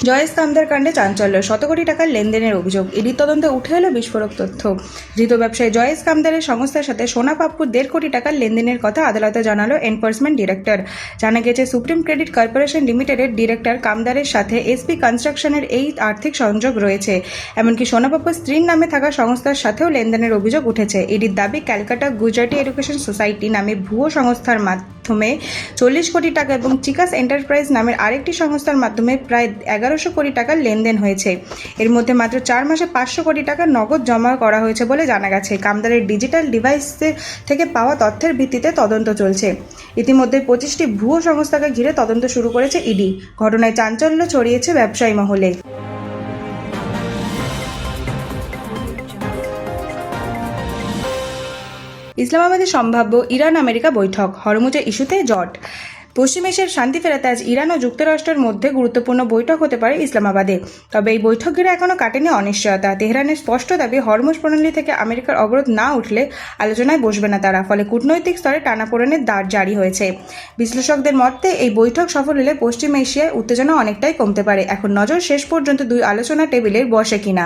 জয়েশ কামদার কাণ্ডে চাঞ্চল্য, শত কোটি টাকার লেনদেনের অভিযোগ। ইডির তদন্তে উঠে এলো বিস্ফোরক তথ্য। ধৃত ব্যবসায়ী জয়েশ কামদারের সংস্থার সাথে সোনা পাপ্পুর 1.5 কোটি টাকার লেনদেনের কথা আদালতে জানালো এনফোর্সমেন্ট ডিরেক্টর। জানা গেছে, সুপ্রিম ক্রেডিট কর্পোরেশন লিমিটেডের ডিরেক্টর কামদারের সাথে এসপি কনস্ট্রাকশনের এই আর্থিক সংযোগ রয়েছে। এমনকি সোনা পাপ্পুর স্ত্রীর নামে থাকা সংস্থার সাথেও লেনদেনের অভিযোগ উঠেছে। ইডির দাবি, ক্যালকাটা গুজরাটি এডুকেশন সোসাইটি নামে ভুয়ো সংস্থার মাধ্যমে 40 কোটি টাকা এবং চিকাস এন্টারপ্রাইজ নামের আরেকটি সংস্থার মাধ্যমে প্রায় 1100 কোটি টাকার লেনদেন হয়েছে। এর মধ্যে মাত্র 4 মাসে 500 কোটি টাকা নগদ জমা করা হয়েছে বলে জানা গেছে। কামদারের ডিজিটাল ডিভাইস থেকে পাওয়া তথ্যের ভিত্তিতে তদন্ত চলছে। ইতিমধ্যে 25টি ভুয়ো সংস্থাকে ঘিরে তদন্ত শুরু করেছে ইডি। ঘটনায় চাঞ্চল্য ছড়িয়েছে ব্যবসায়ী মহলে। ইসলামাবাদে সম্ভাব্য ইরান আমেরিকা বৈঠক, হরমুজের ইস্যুতে জট। পশ্চিম এশিয়ার শান্তি ফেরাতে আজ ইরান ও যুক্তরাষ্ট্রের মধ্যে গুরুত্বপূর্ণ বৈঠক হতে পারে ইসলামাবাদে। তবে এই বৈঠক ঘিরে এখনও কাটেনি অনিশ্চয়তা। তেহরানের স্পষ্ট দাবি, হরমুজ প্রণালী থেকে আমেরিকার অবরোধ না উঠলে আলোচনায় বসবে না তারা। ফলে কূটনৈতিক স্তরে টানাপোড়েনের দাঁড় জারি হয়েছে। বিশ্লেষকদের মতে, এই বৈঠক সফল হলে পশ্চিম এশিয়ায় উত্তেজনা অনেকটাই কমতে পারে। এখন নজর শেষ পর্যন্ত দুই আলোচনা টেবিলের বসে কিনা।